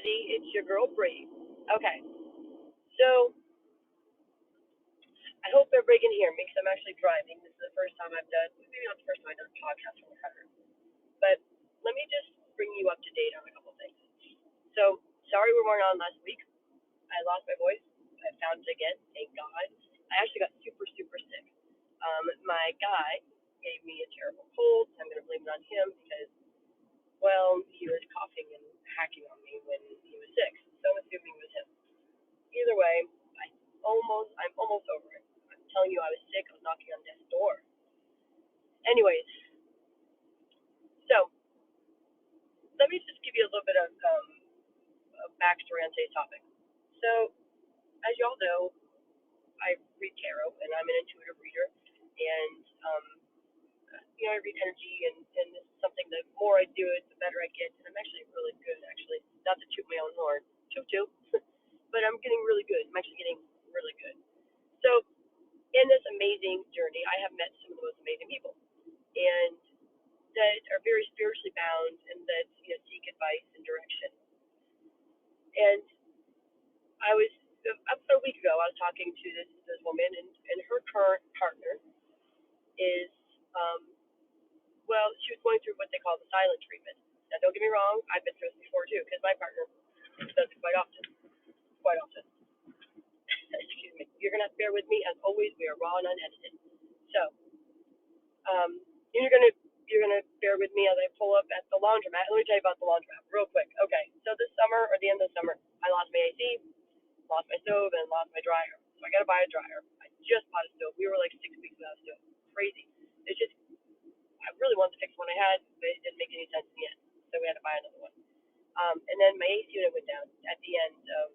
It's your girl Bree. Okay, so I hope everybody can hear me because I'm actually driving. This is the first time I've done, maybe not the first time I've done a podcast from a car, but let me just bring you up to date on a couple things. So, sorry we weren't on last week. I lost my voice. I found it again, thank God. I actually got super, super sick. My guy gave me a terrible cold. So I'm going to blame it on him because, well, he was coughing and hacking on me when he was sick. So I'm assuming it was him. Either way, I'm almost over it. I'm telling you, I was sick. I was knocking on death's door. Anyways, so let me just give you a little bit of backstory on today's topic. So, as y'all know, I read tarot, and I'm an intuitive reader, and I read energy, and this is something that the more I do it, the better I get, and I'm actually really good. Actually, not to toot my own horn, toot toot, but I'm getting really good. I'm actually getting really good. So, in this amazing journey, I have met some of the most amazing people, and that are very spiritually bound and that seek advice and direction. And I was about a week ago, I was talking to this woman, and her current partner is she was going through what they call the silent treatment. Now, don't get me wrong, I've been through this before too, because my partner does it quite often. Quite often. Excuse me. You're gonna have to bear with me as always. We are raw and unedited. So, you're gonna bear with me as I pull up at the laundromat. Let me tell you about the laundromat real quick. Okay, so this summer or the end of the summer, I lost my AC, lost my stove, and lost my dryer. So I gotta buy a dryer. I just bought a stove. We were like 6 weeks without a stove. Crazy. It's just I really wanted to fix one I had, but it didn't make any sense in the end. So we had to buy another one. And then my AC unit went down at the end of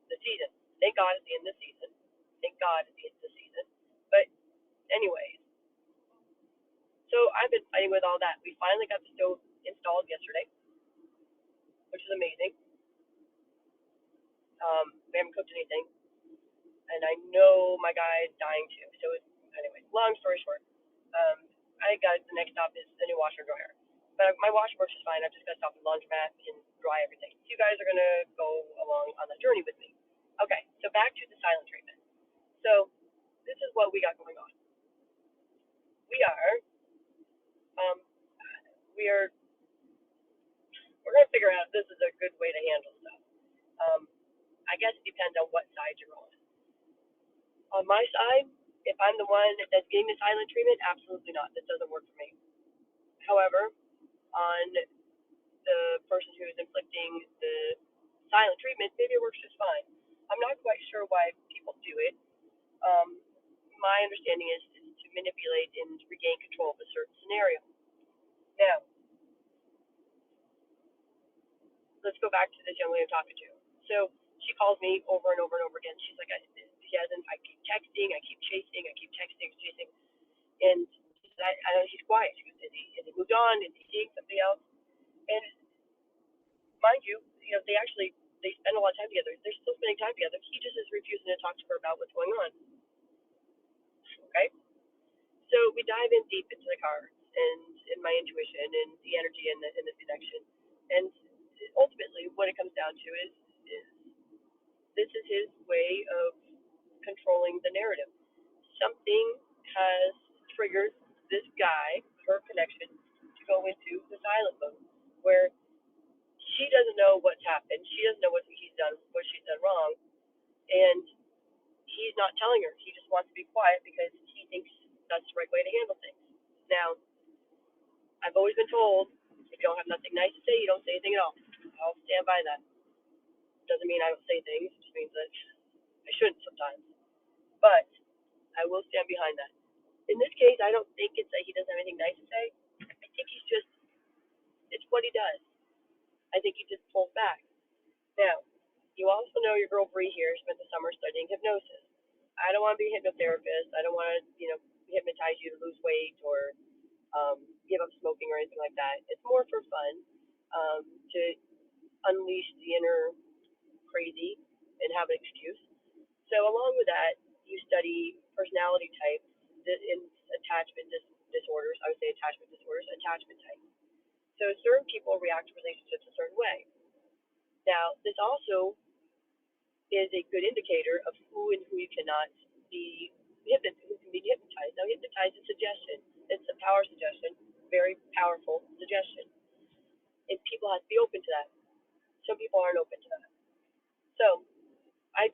the season. Thank God it's the end of the season. Thank God it's the end of the season. But anyways, so I've been fighting with all that. We finally got the stove installed yesterday, which is amazing. We haven't cooked anything, and I know my guy is dying too. So anyway, long story short, I got the next stop is the new washer and dryer. But my washer works just fine. I've just got to stop at the laundromat and dry everything. So you guys are gonna go along on the journey with me. Okay, so back to the silent treatment. So this is what we got going on. We are um, we are we're gonna figure out if this is a good way to handle stuff. Um, I guess it depends on what side you're on. On my side, if I'm the one that's getting the silent treatment, absolutely not. This doesn't work for me. However, on the person who is inflicting the silent treatment, maybe it works just fine. I'm not quite sure why people do it. Um, my understanding is to manipulate and regain control of a certain scenario. Now, let's go back to this young lady I'm talking to. So she calls me over and over and over again. She's like, I keep texting, I keep chasing, I keep texting, chasing. And she said, I know she's quiet. She goes, has he moved on? Is he seeing somebody else? And mind you, they spend a lot of time together. They're still spending time together. He just is refusing to talk to her about what's going on. Okay? So we dive in deep into the cards and in my intuition and the energy and the connection. And ultimately, what it comes down to is this is his way of controlling the narrative. Something has triggered this guy, her connection, to go into the silent mode, where she doesn't know what's happened. She doesn't know what she's done wrong, and he's not telling her. He just wants to be quiet because he thinks that's the right way to handle things. Now, I've always been told if you don't have nothing nice to say, you don't say anything at all. I'll stand by that. Doesn't mean I don't say things. It just means that I shouldn't sometimes. But I will stand behind that. In this case, I don't think it's that he doesn't have anything nice to say. I think it's what he does. I think he just pulls back. Now, you also know your girl Bree here spent the summer studying hypnosis. I don't want to be a hypnotherapist. I don't want to, hypnotize you to lose weight or give up smoking or anything like that. It's more for fun, to unleash the inner crazy and have an excuse. So along with that, you study personality types in disorders. I would say attachment disorders, attachment types. So certain people react to relationships a certain way. Now, this also is a good indicator of who and who you cannot be who can be hypnotized. Now, hypnotized is suggestion. It's a power suggestion, very powerful suggestion, and people have to be open to that. Some people aren't open to that. So, I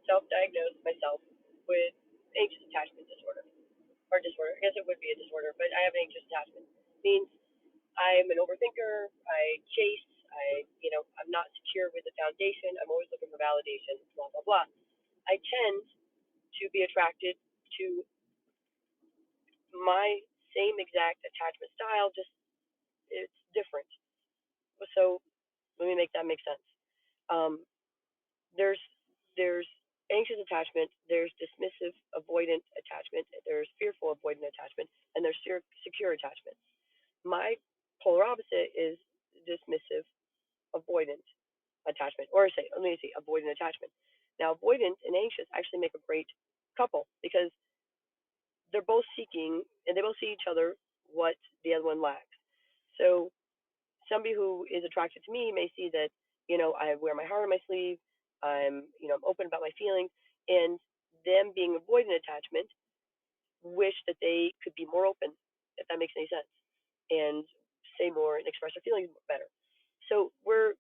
self-diagnosed myself with anxious attachment disorder, or disorder. I guess it would be a disorder, but I have anxious attachment. It means I'm an overthinker. I chase. I'm not secure with the foundation. I'm always looking for validation. Blah blah blah. I tend to be attracted to my same exact attachment style, just it's different. So let me make that make sense. Um, there's there's anxious attachment, there's dismissive avoidant attachment, there's fearful avoidant attachment, and there's secure attachment. My polar opposite is dismissive avoidant attachment, or say, let me see, avoidant attachment. Now, avoidant and anxious actually make a great couple because they're both seeking and they both see each other what the other one lacks. So somebody who is attracted to me may see that, I wear my heart on my sleeve, I'm open about my feelings, and them being avoidant attachment wish that they could be more open, if that makes any sense, and say more and express their feelings better. So we're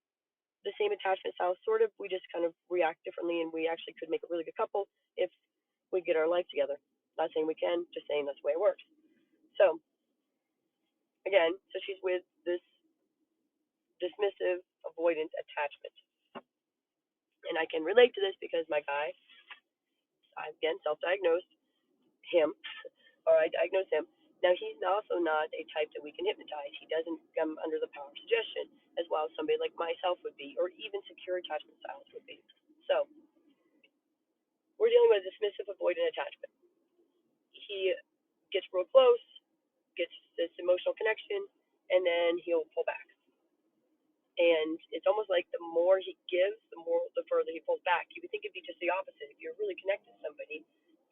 the same attachment style, sort of. We just kind of react differently, and we actually could make a really good couple if we get our life together. Not saying we can, just saying that's the way it works. So again, so she's with this dismissive, avoidant attachment. And I can relate to this because my guy, I again self diagnosed him, or I diagnosed him. Now, he's also not a type that we can hypnotize. He doesn't come under the power of suggestion as well as somebody like myself would be, or even secure attachment styles would be. So, we're dealing with dismissive, avoidant attachment. He gets real close, gets this emotional connection, and then he'll pull back. And it's almost like the more he gives, the further he pulls back. You would think it'd be just the opposite. If you're really connected to somebody,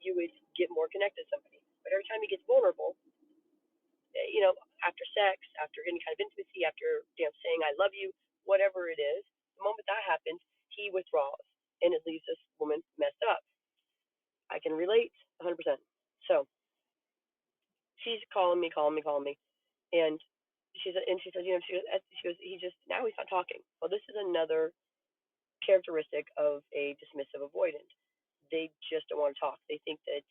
you would get more connected to somebody. But every time he gets vulnerable, after sex, after any kind of intimacy, after saying I love you, whatever it is, the moment that happens, he withdraws, and it leaves this woman messed up. I can relate 100%. So she's calling me, and she says, she goes, he just now he's not talking. Well, this is another characteristic of a dismissive avoidant. They just don't want to talk. They think that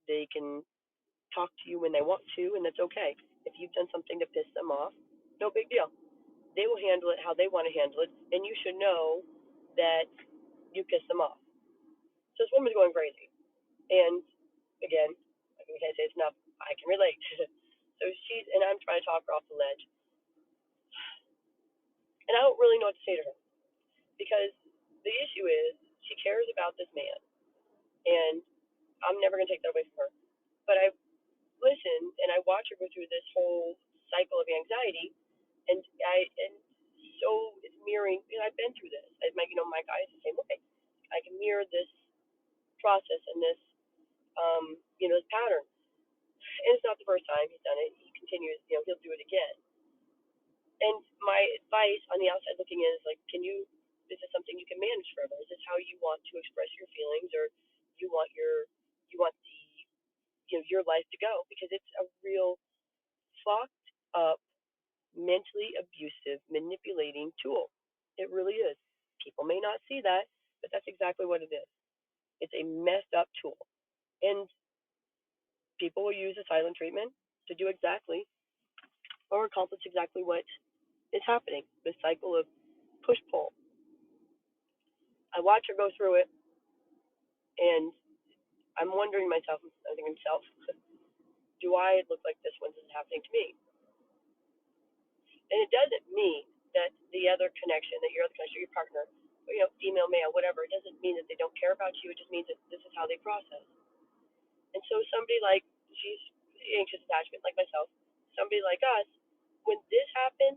they can talk to you when they want to, and that's okay. If you've done something to piss them off, no big deal. They will handle it how they want to handle it, and you should know that you pissed them off. So this woman's going crazy. And again, I can't say it's enough. I can relate. And I'm trying to talk her off the ledge. And I don't really know what to say to her because the issue is she cares about this man, and I'm never going to take that away from her. But I listen and I watch her go through this whole cycle of anxiety, and so it's mirroring. I've been through this. My guy is the same way. I can mirror this process and this pattern. And it's not the first time he's done it. He continues. He'll do it again. And my advice on the outside looking in is like, is this something you can manage forever? Is this how you want to express your feelings, or you want your life to go? Because it's a real fucked up, mentally abusive, manipulating tool. It really is. People may not see that, but that's exactly what it is. It's a messed up tool. And people will use a silent treatment to do exactly or accomplish exactly what is happening. The cycle of push pull. I watch her go through it, and I'm wondering myself, I think myself, do I look like this when this is happening to me? And it doesn't mean that the other connection, that your other connection, your partner, female, male, whatever, it doesn't mean that they don't care about you. It just means that this is how they process. And so somebody like, she's anxious attachment, like myself, somebody like us, when this happens,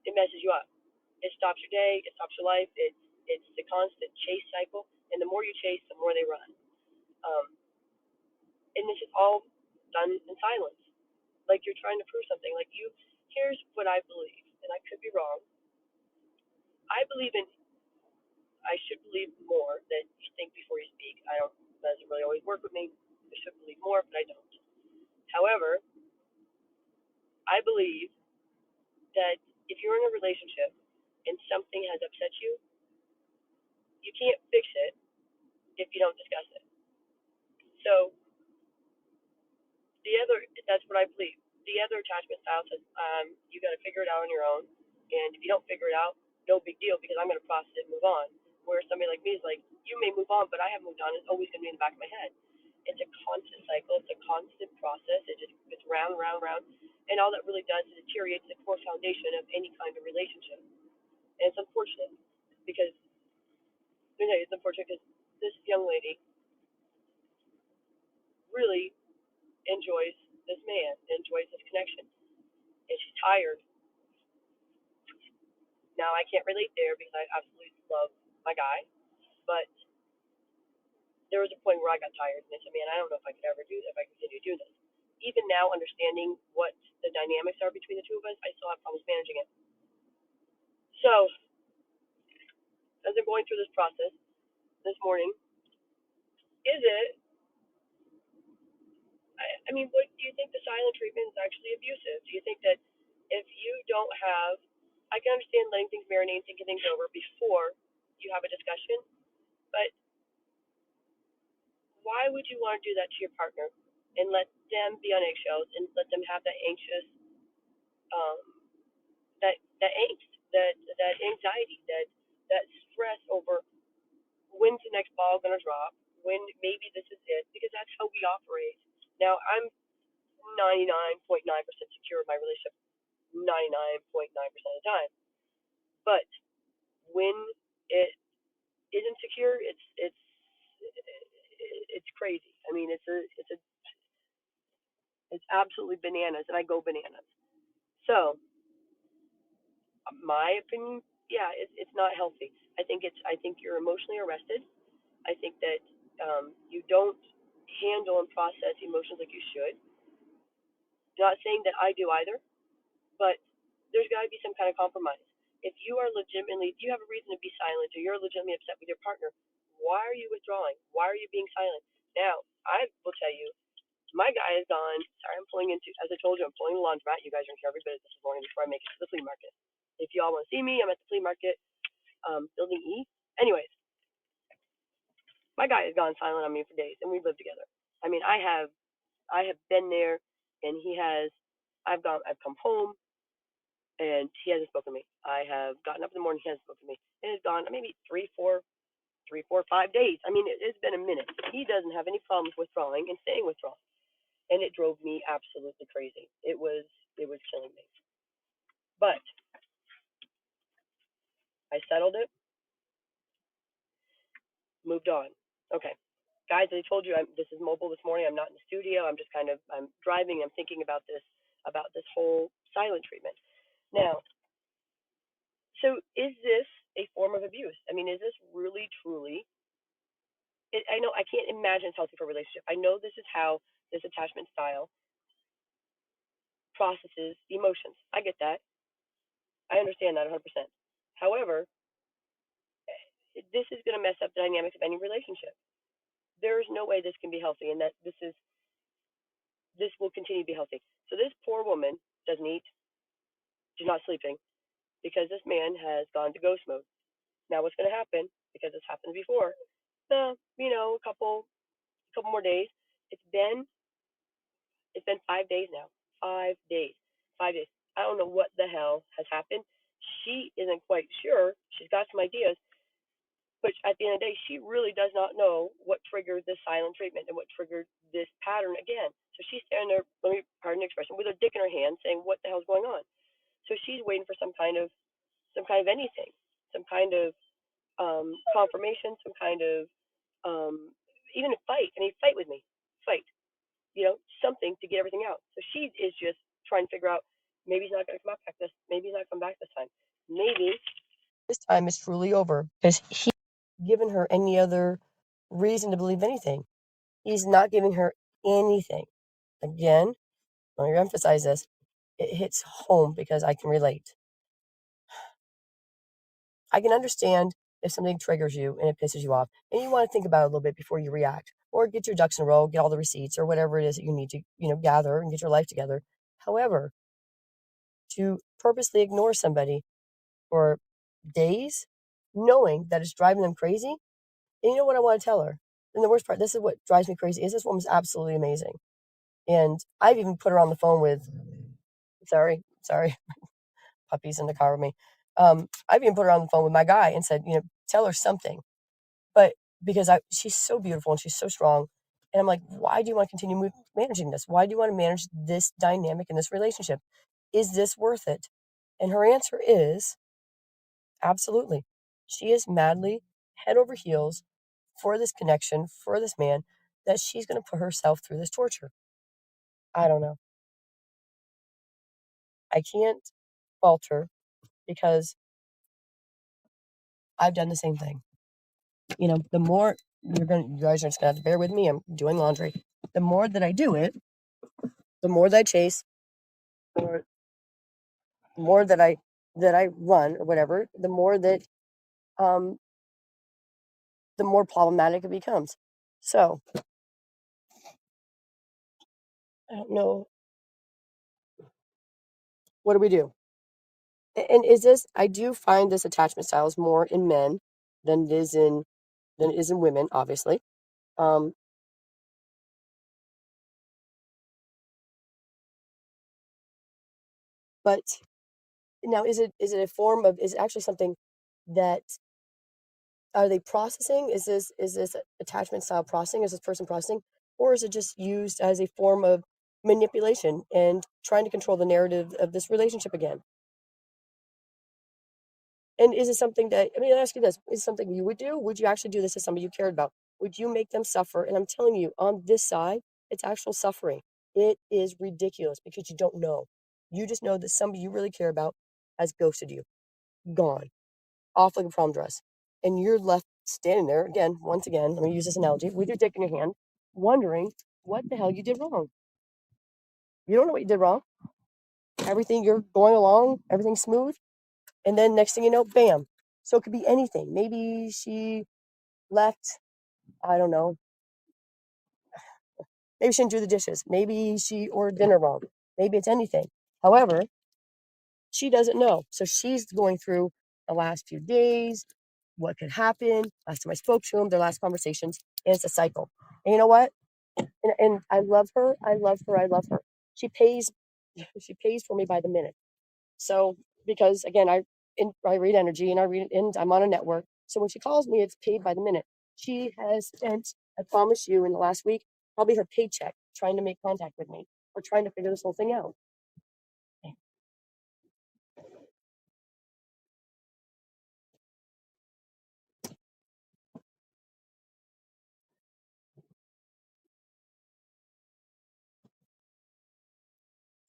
it messes you up. It stops your day. It stops your life. It's the constant chase cycle. And the more you chase, the more they run. Um, and this is all done in silence. Like you're trying to prove something. Here's what I believe, and I could be wrong. I I should believe more that you think before you speak. I don't, that doesn't really always work with me. I should believe more, but I don't. However, I believe that if you're in a relationship and something has upset you, you can't fix it if you don't discuss it. So that's what I believe. The other attachment style says, you got to figure it out on your own, and if you don't figure it out, no big deal because I'm going to process it and move on. Where somebody like me is like, you may move on, but I haven't moved on. It's always going to be in the back of my head. It's a constant cycle. It's a constant process. It's round, round, round, and all that really does is deteriorates the core foundation of any kind of relationship. And it's unfortunate because it's unfortunate because this young lady really enjoys this man, enjoys this connection, and she's tired. Now I can't relate there because I absolutely love my guy, but there was a point where I got tired and I said, man, I don't know if I could ever do this, if I continue to do this. Even now, understanding what the dynamics are between the two of us, I still have problems managing it. So, as I'm going through this process this morning, is it, I mean, what do you think the silent treatment is actually abusive? Do you think that if you don't have, I can understand letting things marinate and thinking things over before you have a discussion, but why would you want to do that to your partner and let them be on eggshells and let them have that anxious, um, that angst, that anxiety, that stress over when's the next ball going to drop, when maybe this is it, because that's how we operate. Now, I'm 99.9% secure in my relationship 99.9% of the time, but when it isn't secure, it's crazy. I mean, it's absolutely bananas, and I go bananas. So, my opinion, yeah, it's not healthy. I think you're emotionally arrested. I think that you don't handle and process emotions like you should. Not saying that I do either, but there's got to be some kind of compromise. If you are legitimately, if you have a reason to be silent, or you're legitimately upset with your partner, why are you withdrawing? Why are you being silent? Now, I will tell you, my guy is on. Sorry, I'm pulling into. As I told you, I'm pulling the laundromat. You guys are in here every bit of this morning before I make it to the flea market. If y'all want to see me, I'm at the flea market, building E. Anyways, my guy has gone silent on me for days, and we've lived together. I mean, I have been there, and he has. I've come home, and he hasn't spoken to me. I have gotten up in the morning, he hasn't spoken to me. It has gone maybe 5 days. I mean, it's been a minute. He doesn't have any problems withdrawing and staying withdrawn, and it drove me absolutely crazy. It was killing me. But I settled it, moved on. Okay, guys, I told you this is mobile this morning. I'm not in the studio. I'm driving. I'm thinking about this whole silent treatment. Now, so is this a form of abuse? I mean, is this really truly? I know I can't imagine it's healthy for a relationship. I know this is how this attachment style processes emotions. I get that. I understand that 100%. However, this is going to mess up the dynamics of any relationship. There is no way this can be healthy, and that this will continue to be healthy. So this poor woman doesn't eat, she's not sleeping, because this man has gone to ghost mode. Now, what's going to happen? Because this happened before. A couple more days. It's been It's been 5 days now. 5 days. 5 days. I don't know what the hell has happened. She isn't quite sure. She's got some ideas, but at the end of the day, she really does not know what triggered this silent treatment and what triggered this pattern again. So she's standing there, let me pardon the expression, with her dick in her hand, saying, "What the hell's going on?" So she's waiting for some kind of anything, some kind of confirmation, some kind of um, even a fight. I mean, fight with me, fight. Something to get everything out. So she is just trying to figure out, maybe he's not going to come back this. Maybe he's not come back this time. Maybe this time is truly over because he's given her any other reason to believe anything. He's not giving her anything. Again, let me emphasize this. It hits home because I can relate. I can understand if something triggers you and it pisses you off, and you want to think about it a little bit before you react, or get your ducks in a row, get all the receipts or whatever it is that you need to, gather and get your life together. However, to purposely ignore somebody for days, knowing that it's driving them crazy, and you know what I want to tell her? And the worst part, this is what drives me crazy, is this woman's absolutely amazing. And I've even put her on the phone with, sorry, puppies in the car with me. I've even put her on the phone with my guy and said, tell her something. But because she's so beautiful and she's so strong. And I'm like, why do you want to continue managing this? Why do you want to manage this dynamic in this relationship? Is this worth it? And her answer is absolutely. She is madly head over heels for this connection, for this man, that she's going to put herself through this torture. I don't know. I can't fault her because I've done the same thing. The more you guys are just gonna have to bear with me. I'm doing laundry. The more that I do it, the more that I chase, or the more that I run or whatever, um the more problematic it becomes. So I don't know, what do we do? And is this, I do find this attachment style is more in men than it is in women, obviously. Um, but now is it a form of, is it actually something that, are they processing? Is this attachment style processing? Is this person processing? Or is it just used as a form of manipulation and trying to control the narrative of this relationship again? And is it something that, I mean, I'll ask you this, is it something you would do? Would you actually do this to somebody you cared about? Would you make them suffer? And I'm telling you, on this side, it's actual suffering. It is ridiculous because you don't know. You just know that somebody you really care about has ghosted you, gone, off like a prom dress. And you're left standing there again, once again, let me use this analogy, with your dick in your hand, wondering what the hell you did wrong. You don't know what you did wrong. Everything, you're going along, everything's smooth. And then next thing you know, bam. So it could be anything. Maybe she left, I don't know, maybe she didn't do the dishes. Maybe she ordered dinner wrong. Maybe it's anything. However, she doesn't know. So she's going through the last few days, what could happen. Last time I spoke to him, their last conversations, and it's a cycle. And you know what? And I love her. I love her. I love her. She pays. She pays for me by the minute. So because again, I read energy and I read and I'm on a network. So when she calls me, it's paid by the minute. She has spent, I promise you, in the last week, probably her paycheck trying to make contact with me or trying to figure this whole thing out.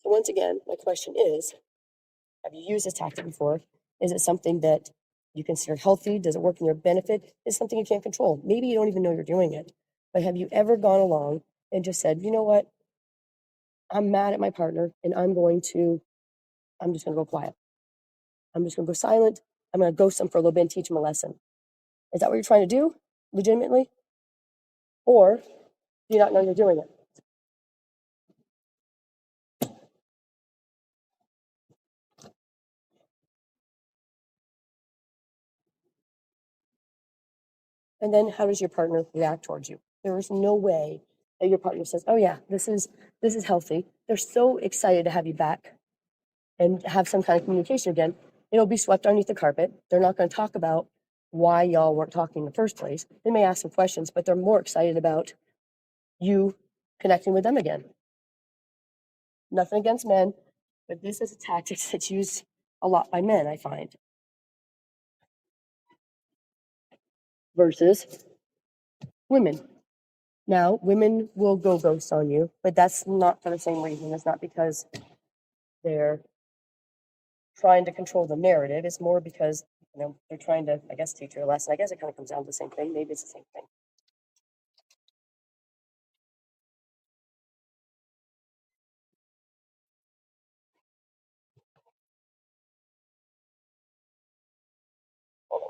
So once again, my question is, have you used this tactic before? Is it something that you consider healthy? Does it work in your benefit? Is it something you can't control? Maybe you don't even know you're doing it. But have you ever gone along and just said, you know what? I'm mad at my partner and I'm just going to go quiet. I'm just going to go silent. I'm going to ghost them for a little bit and teach them a lesson. Is that what you're trying to do legitimately? Or do you not know you're doing it? And then how does your partner react towards you? There is no way that your partner says, "Oh yeah, this is healthy." They're so excited to have you back and have some kind of communication again. It'll be swept underneath the carpet. They're not going to talk about why y'all weren't talking in the first place. They may ask some questions, but they're more excited about you connecting with them again. Nothing against men, but this is a tactic that's used a lot by men, I find, versus women. Now, women will go ghost on you, but that's not for the same reason. It's not because they're trying to control the narrative. It's more because, they're trying to, I guess, teach you a lesson. I guess it kind of comes down to the same thing. Maybe it's the same thing.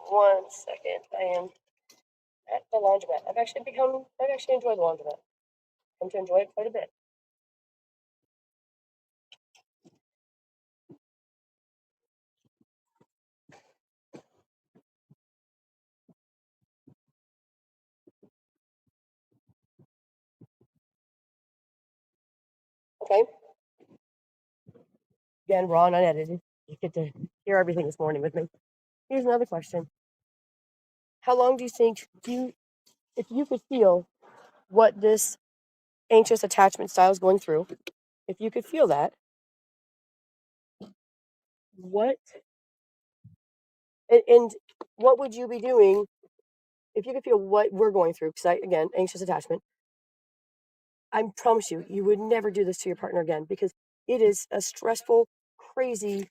1 second. I am at the laundromat. I've actually enjoyed the laundromat. Come to enjoy it quite a bit. Okay. Again, raw and unedited. You get to hear everything this morning with me. Here's another question. How long do you think if you could feel what this anxious attachment style is going through, if you could feel that, what and what would you be doing if you could feel what we're going through? Because again, anxious attachment. I promise you, you would never do this to your partner again because it is a stressful, crazy,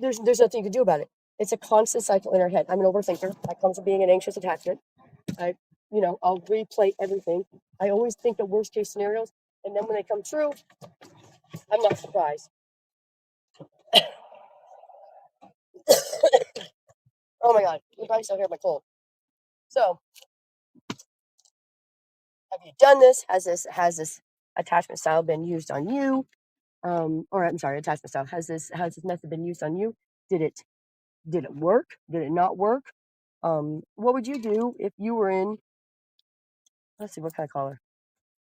there's nothing you can do about it. It's a constant cycle in our head. I'm an overthinker. That comes with being an anxious attachment. I'll replay everything. I always think the worst case scenarios, and then when they come true, I'm not surprised. Oh my God, you probably still hear my cold. So, have you done this? Has this attachment style been used on you? Or I'm sorry, attachment style. Has this method been used on you? Did it work? Did it not work? What would you do if you were in? Let's see, what kind of color?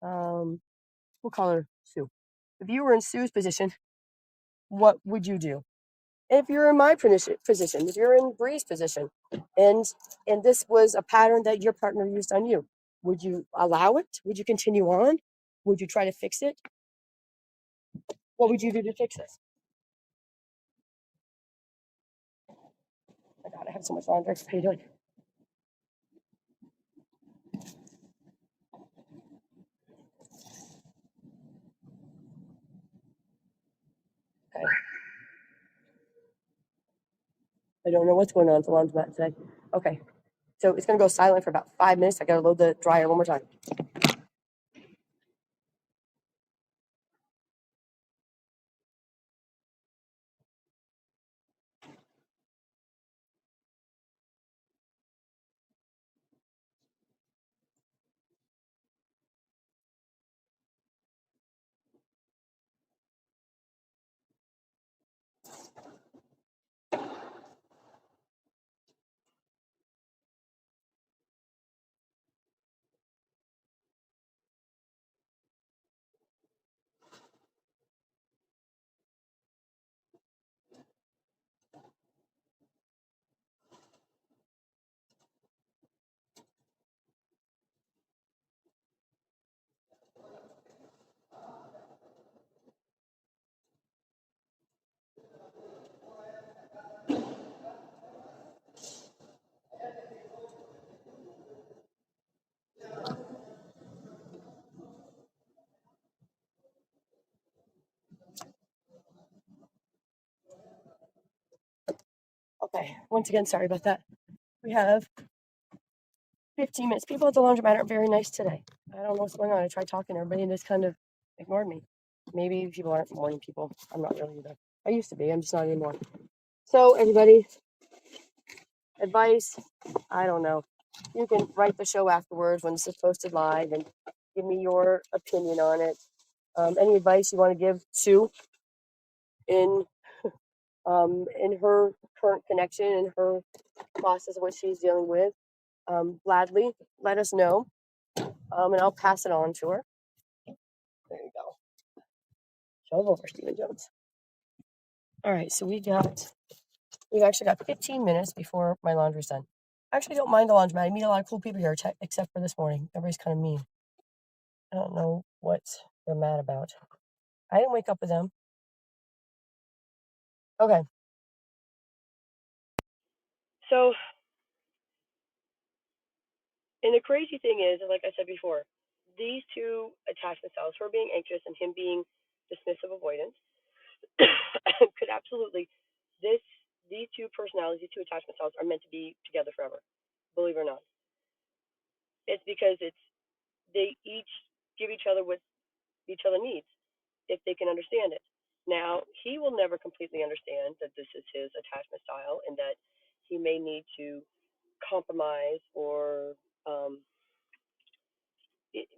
We'll call her Sue. If you were in Sue's position, what would you do? If you're in my position, if you're in Bree's position, and this was a pattern that your partner used on you, would you allow it? Would you continue on? Would you try to fix it? What would you do to fix this? Oh my God, I have so much laundry. How are you doing? Okay. I don't know what's going on with the laundromat today. Okay. So it's going to go silent for about 5 minutes. I got to load the dryer one more time. Okay. Once again, sorry about that. We have 15 minutes. People at the laundromat are very nice today. I don't know what's going on. I tried talking to everybody and just kind of ignored me. Maybe people aren't morning people. I'm not really either. I used to be. I'm just not anymore. So, everybody, advice, I don't know. You can write the show afterwards when this is posted live and give me your opinion on it. Any advice you want to give Sue in her current connection and her process of what she's dealing with, gladly let us know, and I'll pass it on to her. There you go. Shove over, Stephen Jones. All right, so we've actually got 15 minutes before my laundry's done. I actually don't mind the laundromat. I meet a lot of cool people here, except for this morning. Everybody's kind of mean. I don't know what they're mad about. I didn't wake up with them. Okay. So, and the crazy thing is, like I said before, these two attachment styles, her being anxious and him being dismissive avoidance, could absolutely, these two personalities, these two attachment styles are meant to be together forever. Believe it or not. It's because they each give each other what each other needs if they can understand it. Now, he will never completely understand that this is his attachment style and that he may need to compromise or um,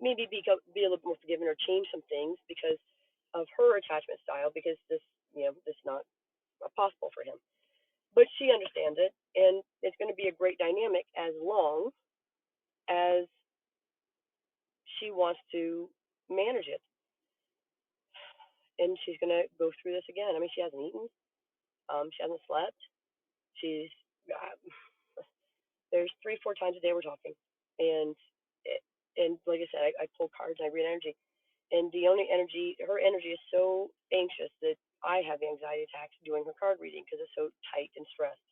maybe be a little more forgiving or change some things because of her attachment style because this is not possible for him. But she understands it, and it's going to be a great dynamic as long as she wants to manage it. And she's going to go through this again. I mean, she hasn't eaten, she hasn't slept. She's uh, there's 3 4 times a day we're talking, and and like I said, I pull cards and I read energy, and the only energy, her energy is so anxious that I have anxiety attacks doing her card reading because it's so tight and stressed.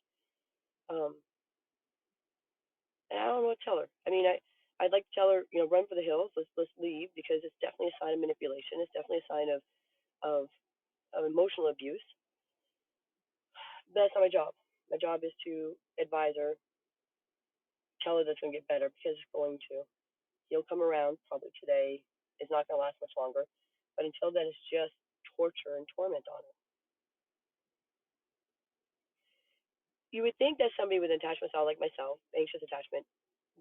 Um, and I don't know what to tell her. I mean, I'd like to tell her, run for the hills. Let's leave because it's definitely a sign of manipulation. It's definitely a sign of, of emotional abuse. But that's not my job. My job is to advise her, tell her that it's going to get better because it's going to. He'll come around probably today. It's not going to last much longer. But until then, it's just torture and torment on her. You would think that somebody with an attachment style like myself, anxious attachment,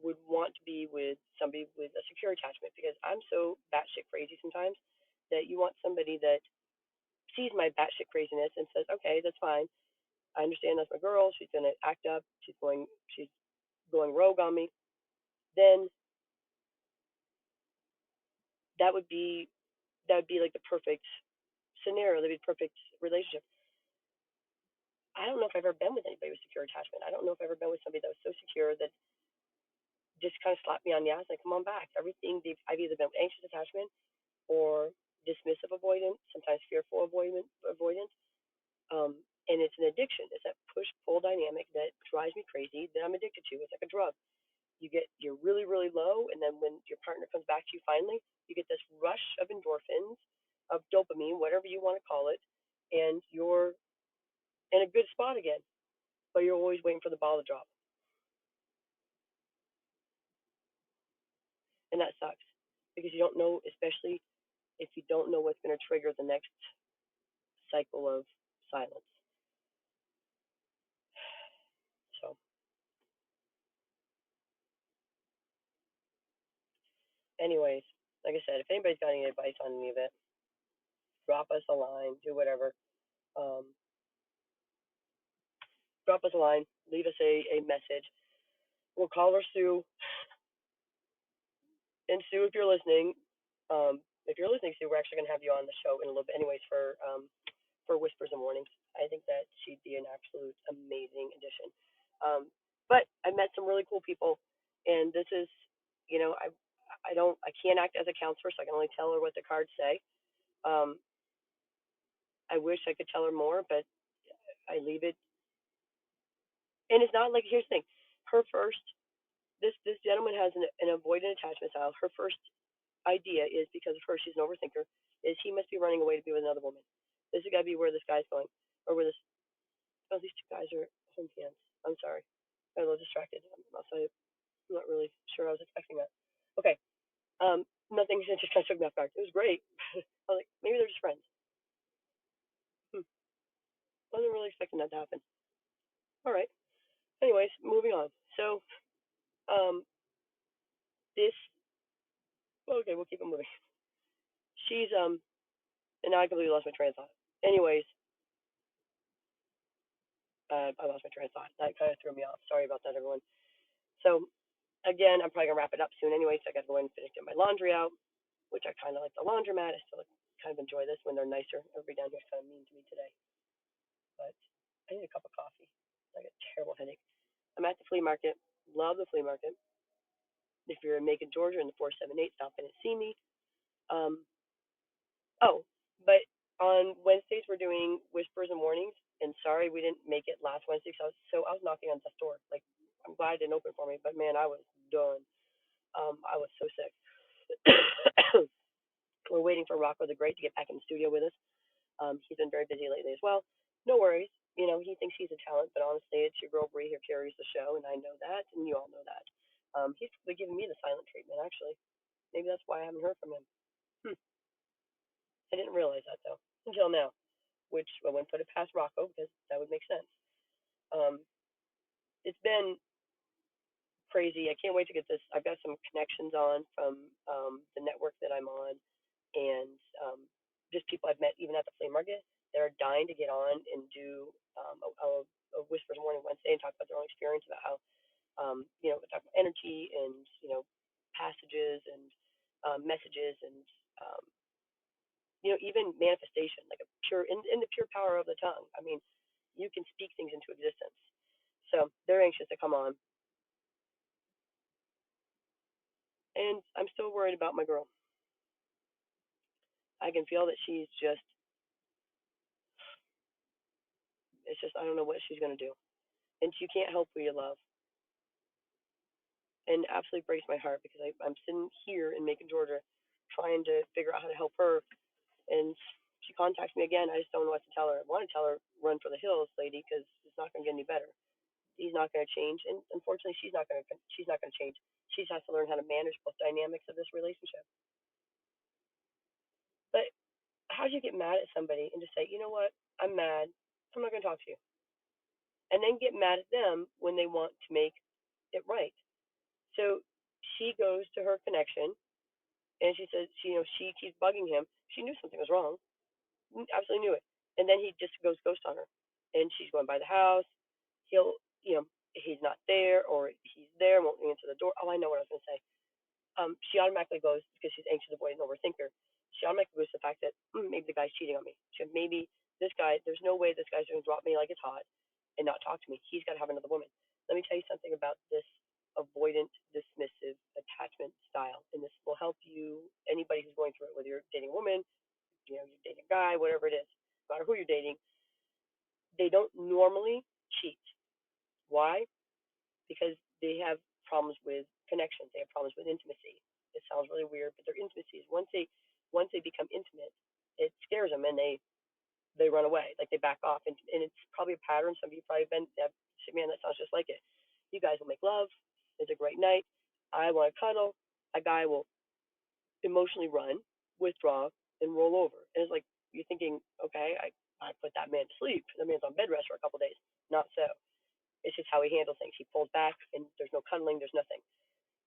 would want to be with somebody with a secure attachment because I'm so batshit crazy sometimes that you want somebody that sees my batshit craziness and says, okay, that's fine. I understand that's my girl. She's going to act up. She's going rogue on me. Then that would be that would be like the perfect scenario. That'd be the perfect relationship. I don't know if I've ever been with anybody with secure attachment. I don't know if I've ever been with somebody that was so secure that just kind of slapped me on the ass and come on back. Everything I've either been anxious attachment or dismissive avoidance, sometimes fearful avoidance. Um, and it's an addiction. It's that push pull dynamic that drives me crazy that I'm addicted to. It's like a drug. You're really really low, and then when your partner comes back to you finally, you get this rush of endorphins, of dopamine, whatever you want to call it, and you're in a good spot again. But you're always waiting for the ball to drop, and that sucks because you don't know, especially if you don't know what's going to trigger the next cycle of silence. So, anyways, like I said, if anybody's got any advice on any of it, drop us a line, do whatever. Um, drop us a line, leave us a message. We'll call her Sue. And Sue, if you're listening, Sue, we're actually going to have you on the show in a little bit, anyways, for Whispers and Warnings. I think that she'd be an absolute amazing addition. But I met some really cool people, and this is, I can't act as a counselor, so I can only tell her what the cards say. Um, I wish I could tell her more, but I leave it. And it's not like here's the thing. Her first, this gentleman has an avoidant attachment style. Her first idea is because of her, she's an overthinker. Is he must be running away to be with another woman? This has got to be where this guy's going, or where this. Oh, these two guys are home hands. I'm sorry, I'm a little distracted. I'm not really sure I was expecting that. Okay, nothing. It just kind of took me off guard. It was great. I was like, maybe they're just friends. Hmm. Wasn't really expecting that to happen. All right. Anyways, moving on. So, um, this. Okay, we'll keep it moving. She's and now I completely lost my train of thought. Anyways, I lost my train of thought. That kind of threw me off. Sorry about that, everyone. So again, I'm probably gonna wrap it up soon anyway. So I got to go in and finish getting my laundry out, which I kind of like the laundromat. I still kind of enjoy this when they're nicer. Everybody down here is kind of mean to me today, but I need a cup of coffee. I got a terrible headache. I'm at the flea market. Love the flea market. If you're in Macon, Georgia, in the 478, stop in and see me. Um, oh, but on Wednesdays we're doing whispers and warnings. And sorry we didn't make it last Wednesday. I was knocking on the door. Like I'm glad it didn't open for me, but man, I was done. I was so sick. We're waiting for Rocco the Great to get back in the studio with us. He's been very busy lately as well. No worries. He thinks he's a talent, but honestly, it's your girl Bree who carries the show, and I know that, and you all know that. He's probably giving me the silent treatment, actually. Maybe that's why I haven't heard from him. Hmm. I didn't realize that, though, until now. which I wouldn't put it past Rocco because that would make sense. Um, it's been crazy. I can't wait to get this. I've got some connections on from the network that I'm on, and just people I've met even at the flea market that are dying to get on and do a Whispers Morning Wednesday and talk about their own experience about how talk about energy and passages and messages and um, even manifestation, like a pure in the pure power of the tongue. I mean, you can speak things into existence. So they're anxious to come on, and I'm still worried about my girl. I can feel that she's just, it's just, I don't know what she's going to do. And you can't help who you love. And absolutely breaks my heart because I'm sitting here in Macon, Georgia, trying to figure out how to help her. And she contacts me again. I just don't know what to tell her. I want to tell her, run for the hills, lady, because it's not going to get any better. He's not going to change. And unfortunately, she's not going to change. She just has to learn how to manage both dynamics of this relationship. But how do you get mad at somebody and just say, you know what, I'm mad, so I'm not going to talk to you, and then get mad at them when they want to make it right? So she goes to her connection and she says, she keeps bugging him. She knew something was wrong, absolutely knew it, and then he just goes ghost on her, and she's going by the house. He'll, he's not there, or he's there, won't answer the door. Oh, I know what I was going to say. She automatically goes, because she's anxious, avoidant, overthinker. She automatically goes to the fact that maybe the guy's cheating on me. Maybe this guy, there's no way this guy's going to drop me like it's hot and not talk to me. He's got to have another woman. Let me tell you something about this avoidant, dismissive attachment style, and this will help you, anybody who's going through it, whether you're dating a woman, you're dating a guy, whatever it is, no matter who you're dating. They don't normally cheat. Why? Because they have problems with connections. They have problems with intimacy. It sounds really weird, but their intimacy is once they become intimate, it scares them and they run away, like they back off, and it's probably a pattern. Some of you probably been that. Man, that sounds just like it. You guys will make love. It's a great night. I want to cuddle. A guy will emotionally run, withdraw, and roll over. And it's like you're thinking, okay, I put that man to sleep. The man's on bed rest for a couple of days. Not so. It's just how he handles things. He pulls back, and there's no cuddling. There's nothing.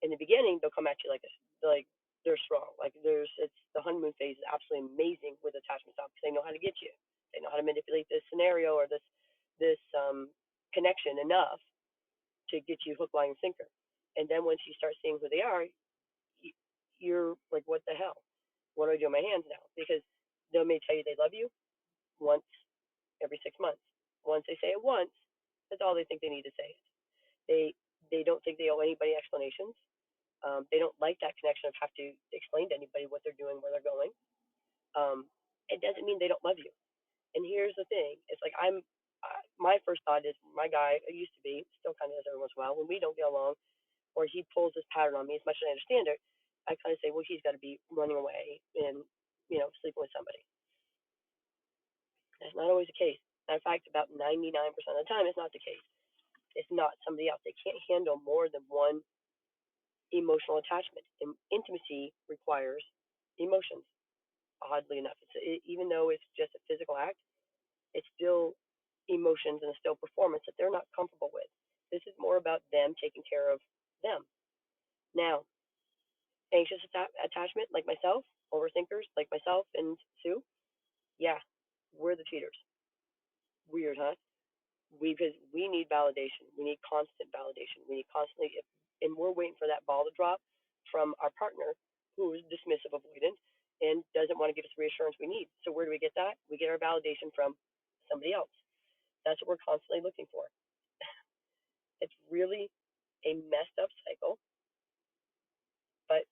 In the beginning, they'll come at you like this, like they're strong. Like it's the honeymoon phase is absolutely amazing with attachment styles because they know how to get you. They know how to manipulate this scenario or this connection enough to get you hook, line, and sinker. And then once you start seeing who they are, you're like, what the hell? What do I do with my hands now? Because they may tell you they love you once every 6 months. Once they say it once, that's all they think they need to say it. They don't think they owe anybody explanations. They don't like that connection of have to explain to anybody what they're doing, where they're going. It doesn't mean they don't love you. And here's the thing: it's like my first thought is my guy used to be, still kind of is every once in a while, when we don't get along or he pulls this pattern on me, as much as I understand it, I kind of say, well, he's got to be running away and sleeping with somebody. That's not always the case. In fact, about 99% of the time, it's not the case. It's not somebody else. They can't handle more than one emotional attachment. And intimacy requires emotions. Oddly enough, even though it's just a physical act, it's still emotions and it's still performance that they're not comfortable with. This is more about them taking care of them. Now, anxious attachment, like myself, overthinkers, like myself and Sue, yeah, we're the cheaters. Weird, huh? Because we need validation. We need constant validation. We need constantly, and we're waiting for that ball to drop from our partner who is dismissive, avoidant, and doesn't want to give us the reassurance we need. So where do we get that? We get our validation from somebody else. That's what we're constantly looking for. It's really a messed up cycle, but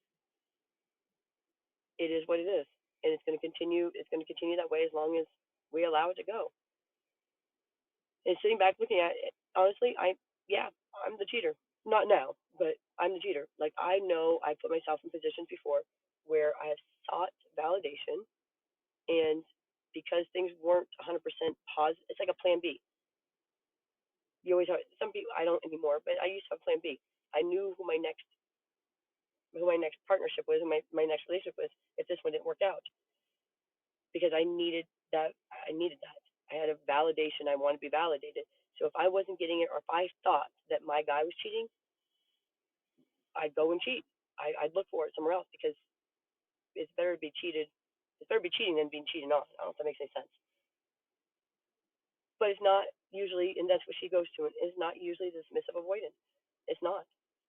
it is what it is, and it's going to continue. It's going to continue that way as long as we allow it to go. And sitting back looking at it, honestly, yeah, I'm the cheater. Not now, but I'm the cheater. Like I know I put myself in positions before where I have sought validation, and because things weren't 100% positive, it's like a plan B. You always have some people. I don't anymore, but I used to have plan B. I knew who my next partnership was, and my next relationship was if this one didn't work out, because I needed that. I needed that. I had a validation. I wanted to be validated. So if I wasn't getting it, or if I thought that my guy was cheating, I'd go and cheat. I'd look for it somewhere else because it's better to be cheated. It's better to be cheating than being cheated on. I don't know if that makes any sense. But it's not usually, and that's what she goes to. It's not usually the submissive avoidant. It's not.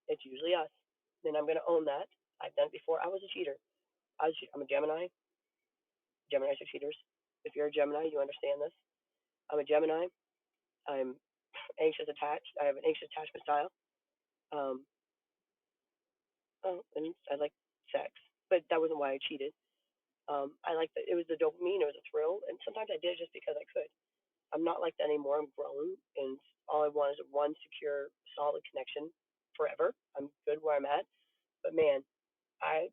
It's usually us. And I'm going to own that. I've done it before. I was a cheater. I'm a Gemini. Geminis are cheaters. If you're a Gemini, you understand this. I'm a Gemini. I'm anxious attached. I have an anxious attachment style. Um, and I like sex, but that wasn't why I cheated. I like that it was the dopamine, it was a thrill, and sometimes I did it just because I could. I'm not like that anymore. I'm grown, and all I want is one secure, solid connection forever. I'm good where I'm at, but man, I,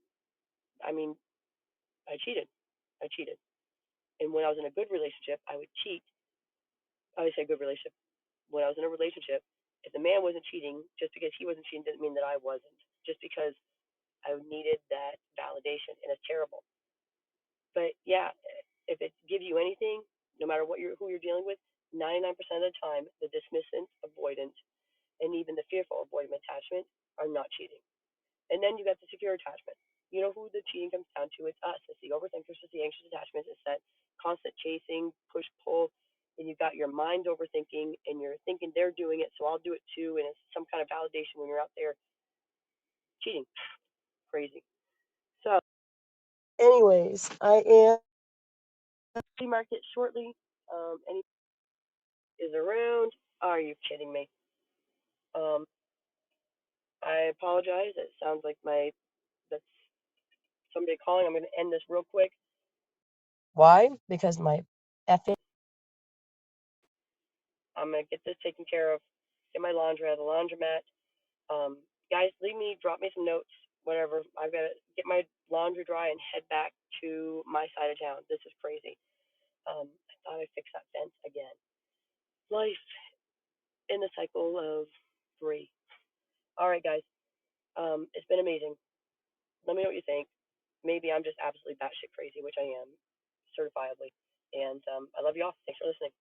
I mean, I cheated. I cheated, and when I was in a good relationship, I would cheat. I would say good relationship. When I was in a relationship, if the man wasn't cheating, just because he wasn't cheating didn't mean that I wasn't. Just because I needed that validation, and it's terrible. But yeah, if it gives you anything, no matter who you're dealing with, 99% of the time, the dismissant, avoidant, and even the fearful avoidant attachment are not cheating. And then you got the secure attachment. You know who the cheating comes down to? It's us. It's the overthinkers. It's the anxious attachments. It's that constant chasing, push pull, and you've got your mind overthinking, and you're thinking they're doing it, so I'll do it too, and it's some kind of validation when you're out there cheating. Crazy. So, anyways, I am flea market shortly. Any is around? Are you kidding me? Um, I apologize. It sounds like that's somebody calling. I'm going to end this real quick. Why? Because my effing. I'm going to get this taken care of. Get my laundry out of the laundromat. Um, guys, drop me some notes, whatever. I've got to get my laundry dry and head back to my side of town. This is crazy. I thought I fixed that fence again. Life in the cycle of three. All right, guys. It's been amazing. Let me know what you think. Maybe I'm just absolutely batshit crazy, which I am, certifiably. And I love you all. Thanks for listening.